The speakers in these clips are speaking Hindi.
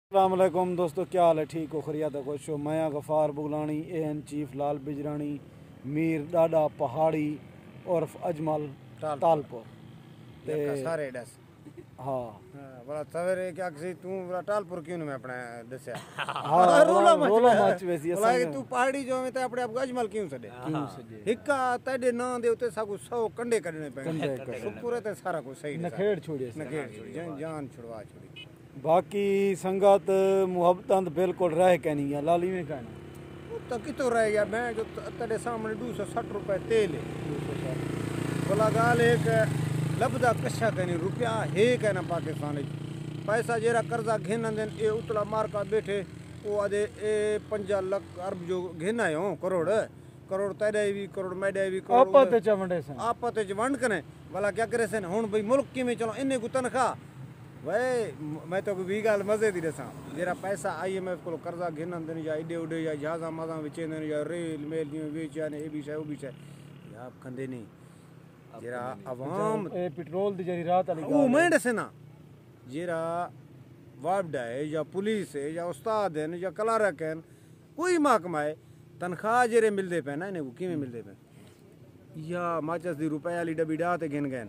अस्सलामुअलैकुम दोस्तों, क्या हाल है? ठीक हो? खरिया तो खुश हो? मैं गफ़ार बुगलानी, एन चीफ लाल बिजरानी, मीर डाडा पहाड़ी और अजमल तालपुर ते सारे दस हाँ बड़ा सवेरे क्या किसी तू बड़ा टालपुर क्यों नहीं मैं अपने दस्या हाँ रोला मच वैसी बोला कि तू पहाड़ी जो में ते अपने आप अजमल क्यों सदे हिक्का तेरे ना दे उते साकू 100 कंडे कढने पे शुक्र है ते सारा कुछ सही नखेड़ छोड़ी जान छुड़वा छोड़ी बाकी संगत मुहब्बत बिल्कुल रह के नहीं है लाली में कहना तो कितो रह गया मैं जो तेरे सामने 260 रुपए तेल है बोला गाल एक लभदा कशा कहनी रुपया है कहना पाकिस्तान पैसा जेरा कर्जा घेन देन ए उतला मार का बैठे वो आदे ए 5 लाख अरब जो घेन आयो करोड़ तेरे भी करोड़ मेरे भी आपत चवंडे से आपत वंड कने भला क्या करे से हुन भाई मुल्क किवें चलो इन्ने को तनखा भाई मैं तो भी गाल मजे दी दसा जेरा पैसा IMF को कर्जा घेन देन या इडे उडे या जहाजा माजा विचे देन या रेल मेल दी विच या ए भी से ओ भी से या कंदे नहीं जेरा अवाम ए पेट्रोल दी जरी रात वाली वो मैं दसे ना जेरा वाबडा है या पुलिस है या उस्ताद है या कलारक है कोई महकमा है तनख्वाह जेरे मिलदे पे ना इन्हें को किवें मिलदे पे या माचस दी रुपए वाली डब्बी डा ते गिन गए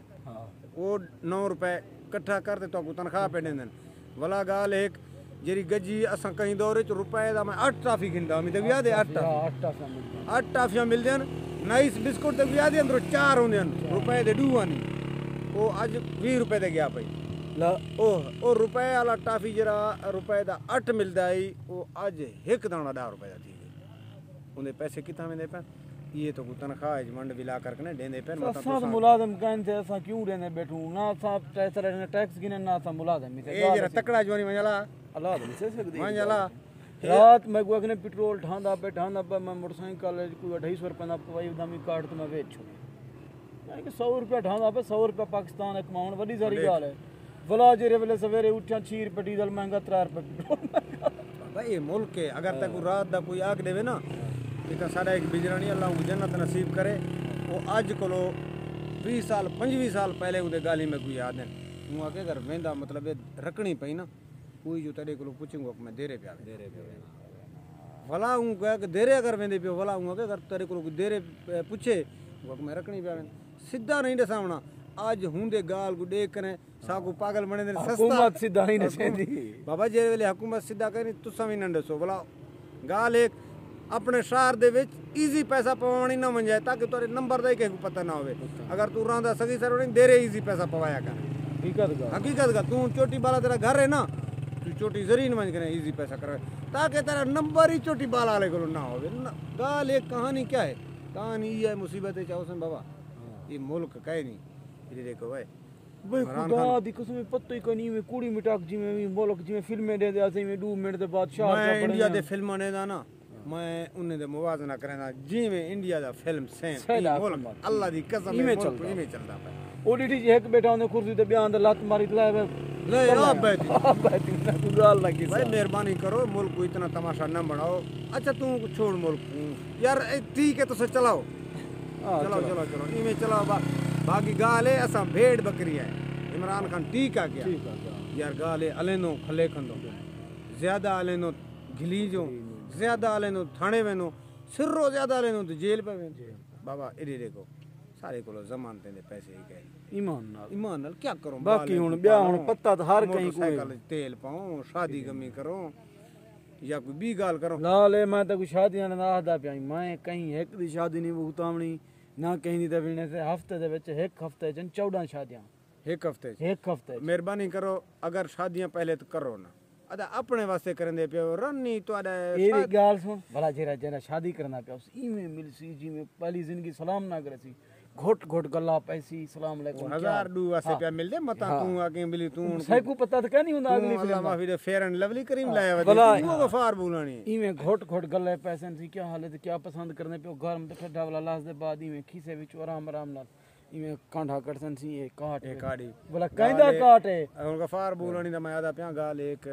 वो 9 रुपए इकट्ठा करते तो तनख्वाह पे देन वला गाल एक जेरी गजी असा कहीं दौरे च रुपए दा मैं 8 टाफी गिनदा मी ते याद है 8 टाफियां मिलदे नाइस बिस्कुट ते याद है अंदर 4 होंदे रुपए दे 2 आनी वो आज 20 रुपए दे गया भाई ला ओ रुपए वाला टाफी जरा रुपए दा 8 मिलदा है वो आज एक दाना 10 रुपए दा थी उन्हें पैसे कितना में दे पे ये तो तनख्वाह मंड विला करके ने देंदे पे मतलब मुलाजिम कहन थे असा क्यों देने बैठू ना साहब टैक्स गिने ना सा मुलाजिम में ए जरा तकड़ा जवानी मंजला अल्लाह दे से सकदी मंजला रात मैं को ने पेट्रोल ठांदा पे मैं मोटरसाइकिल कोई 250 रुपए ना पवाई दामी काट तो मैं वेच छोड़ी मैं कि 100 रुपया ठांदा पे 100 रुपया पाकिस्तान कमाउण बड़ी सारी गाल है भला जेरे वेले सवेरे उठ्या 6 रुपए डीजल महंगा 3 रुपए पेट्रोल भाई ये मुल्क है अगर तक रात दा कोई आग देवे ना इतना सारा एक बिजरानी अल्लाह को जन्नत नसीब करे वो अज को 20 साल 25 साल पहले उदे गाली में कोई याद है हूँ आके घर वेंदा मतलब रखनी पई ना कोई जो तेरे को पूछूंगा मैं देरे पे भला हूँ कह के देरे अगर वेंदे पियो भला हूँ अगर तेरे को देरे पूछे मैं रखनी पे सीधा नहीं दसावना आज हुंदे गाल को देख करे साकू पागल बने दे सस्ता हुकूमत सीधा नहीं दसेंदी बाबा जे वेले हुकूमत सीधा करी तुसा भी न दसो भला गाल एक अपने शहर दे विच ईजी पैसा पवानी ना मन जाए ताकि तोरे नंबर दा के पता ना होवे अगर तू रांदा सगी सर नहीं देरे ईजी पैसा पवाया कर हकीकत का तू चोटी बाला तेरा घर है ना तू चोटी जरीन मन करे ईजी पैसा कर ताकि तेरा नंबर ही चोटी बाला वाले को ना होवे गाल एक कहानी क्या है कहानी ये है मुसीबत है चाहो बाबा ये मुल्क कहे नहीं ये देखो भाई भाई खुदा दी कसम पत्तो ही कोनी में कूड़ी मिटाक जी में मुल्क जी में फिल्में दे दे में 2 मिनट दे बाद शाह मैं इंडिया दे फिल्मां ने दा ना मैं उन्हें दे मुवाजना करना जी में इंडिया दा फिल्म सेम मुल्क अल्लाह दी कसम में चलदा पे ओडीटी जी एक बैठा ने कुर्सी ते बयान दे लत मारी ले ले आप बैठी तू गाल लगी भाई मेहरबानी करो मुल्क को इतना तमाशा न बनाओ अच्छा तू छोड़ मुल्क यार ठीक है तो से चलाओ चलो इमे चलाओ बाकी गाल है असा भेड़ बकरी है इमरान खान ठीक आ गया यार गाल है अलेनो खले खंदो ज्यादा अलेनो घिलीजो ज्यादा अलेनो थाने वेनो सिर्रो ज्यादा अलेनो तो जेल पे वेनो बाबा इधर देखो सारे को जमानते दे पैसे ही गए ईमान नाल क्या करूं बाकी हुन ब्याह हुन पत्ता तो हर कहीं कोई तेल पाऊं शादी गमी करो या कोई भी गाल करो लाले मैं तो कोई शादियां ना आदा पिया मैं कहीं एक दी शादी नहीं भुगतावनी ना कहीं दी तबीने से हफ्ते दे विच एक हफ्ते च 14 शादियां एक हफ्ते मेहरबानी करो अगर शादियां पहले तो करो ना अदा अपने वास्ते करंदे पियो रन्नी तोड़ा ए गाल सुन भला जेरा शादी करना पिया उस ईमें मिलसी जी में पहली जिंदगी सलाम ना करसी घोट घोट गल्ला पैसी सलाम अलैकुम 1000 दू वास्ते पिया मिल दे मता तू आके मिली तू सही को पता तो कहनी हुंदा अगली फिल्म माफी दे फेयर एंड लवली करीम लाया वा तू गफार बुलानी ईमें घोट घोट गल्ले पैसे सी क्या हाल है क्या पसंद करने पियो घर में ठड्डा वाला लाश दे बाद ईमें खीसे विच आराम आराम नाल ईमें कांढा करसन सी ए काड़ी भला कहंदा काट है हुन गफार बुलानी दा मैं आदा पिया गाल एक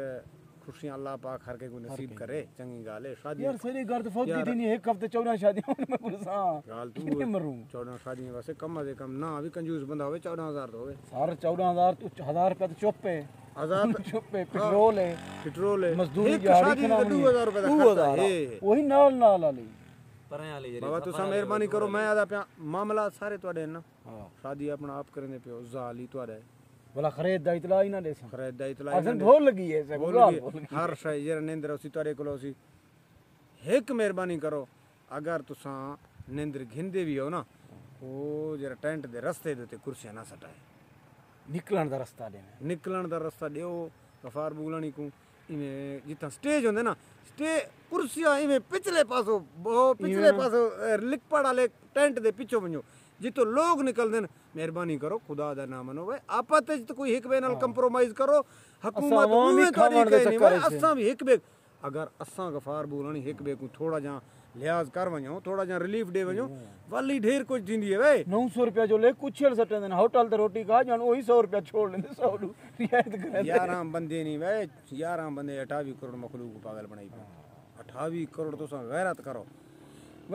खुशियां अल्लाह पाक हर के को नसीब करे चंगी गाल है शादी यार सही घर तो फौत दी नहीं एक हफ्ते 14 शादियां में पुरसा गाल तू मरूं 14 शादियां वैसे कम से कम ना भी कंजूस बंदा होवे 14000 तो होवे सार 14000 तो 1000 रुपया तो चुप है आजाद पेट्रोल है पेट्रोल है मजदूरी एक दिहाड़ी शादी का खराबनी 2000 रुपए का खर्चा है वही नाल वाली बाबा तुसा मेहरबानी करो मैं आदा पे मामला सारे ਤੁਹਾਡੇ ना हां शादी अपना आप करने पे जाली ਤੁਹਾਡਾ भला खरीद दा इतला ही ना दे सन खरीद दा इतला असन ढोल लगी है से हर शय जरा निंद्र उसी ਤੁਹਾਡੇ ਕੋਲ उसी एक मेहरबानी करो अगर तुसा निंद्र घिंदे भी हो ना वो जरा टेंट दे रस्ते दे ते कुर्सियां ना सटाए निकलन दा रास्ता दे निकलन दा रास्ता दियो गफार बुगलानी को इवें जितना स्टेज होंदे ना स्टे कुर्सियां इवें पिछले पासो बहुत पिछले पासो लिकपड़ वाले टेंट दे पिछो वणो जितो लोग निकलदे न मेहरबानी करो खुदा दा नाम मनो वे आपत च कोई हिक बे नाल कंप्रोमाइज करो हुकूमत उवे तोड़ी कहनी वे असां भी हिक बे अगर असां गफार बुगलानी हिक बे को थोड़ा जा लिहाज कर वणो थोड़ा जा रिलीफ दे वणो वाली ढेर कुछ दिंदी है वे 900 रुपया जो ले कुछ सटे देन होटल ते रोटी खा जान वही 100 रुपया छोड़ लेंदे 100 रियायत करे 11 बंदे नहीं वे 11 बंदे 28 करोड़ मखलूक को पागल बनाई 28 करोड़ तो गैरत करो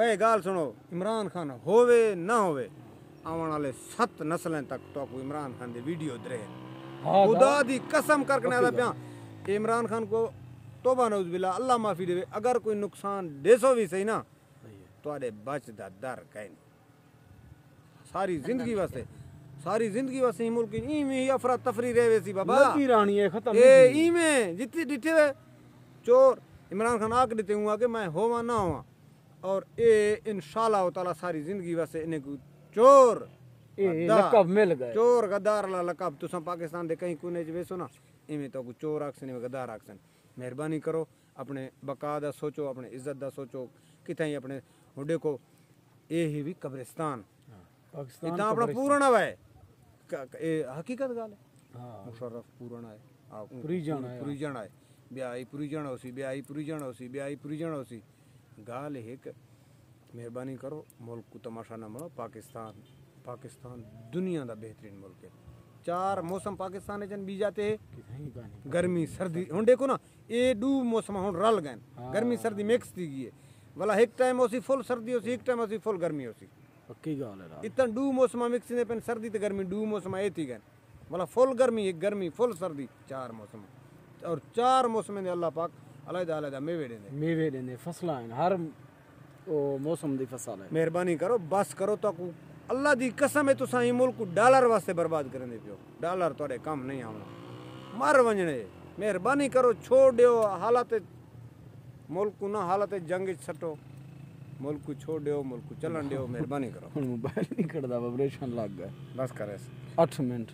वे गाल सुनो इमरान खान होवे ना होवे आवन वाले 7 नस्लें तक तो को इमरान खान दे वीडियो दरे खुदा दी कसम करके आदा पिया इमरान खान को तौबा नौज बिल्ला अल्लाह माफी देवे अगर कोई नुकसान देसो भी सही ना ਤੁਹਾਡੇ बचदा दर कहीं सारी जिंदगी वास्ते मुल्क इवें अफरा तफरी रहे सी बाबा लगी रानी है खत्म ए इवें जितनी डिठे वे चोर इमरान खान आके देते हुआ कि मैं होवा ना होवा और ए इंशाल्लाह ताला सारी जिंदगी वास्ते इन्हें को चोर ए लकब मिल गए चोर गद्दार ला लकब तुसा पाकिस्तान दे कहीं कोने च वेसो ना इवें तो को चोर आखसन गद्दार आखसन मेहरबानी करो अपने बका दा सोचो अपने इज्जत दा सोचो कितई अपने हुडे को ए ही भी कब्रिस्तान पाकिस्तान इतना अपना पूर्ण है ए हकीकत गाल है हां मुशर्रफ पूर्ण है पूरी जाना है ब्याई पूरी जाना होसी ब्याई पूरी जाना होसी ब्याई पूरी जाना होसी गाल एक मेहरबानी करो मुल्क को तमाशा ना मनो पाकिस्तान दुनिया दा बेहतरीन मुल्क है 4 मौसम पाकिस्तान जन बी जाते हैं गर्मी सर्दी हुन देखो ना ये दो मौसम हुन रल गए गर्मी सर्दी मिक्स थी गई है वाला एक टाइम होसी फुल सर्दी होसी एक टाइम होसी फुल गर्मी होसी पक्की गाल है इतना दो मौसम मिक्स ने पेन सर्दी ते गर्मी दो मौसम ए थी गए वाला फुल गर्मी एक गर्मी फुल सर्दी 4 मौसम और 4 मौसम में अल्लाह पाक अलग-अलग मेवे देने फसलां हर ओ मौसम दी फसल है मेहरबानी करो बस करो तो अल्लाह दी कसम है तुसा ई मुल्क डॉलर वास्ते बर्बाद करने पियो डॉलर तोड़े कम नहीं आवना मर वंजने मेहरबानी करो छोड़ दियो हालत मुल्क को ना हालत जंग सटो मुल्क को छोड़ दियो मुल्क को चलन दियो मेहरबानी करो मोबाइल नहीं करदा वाइब्रेशन लग गया बस करे 8 मिनट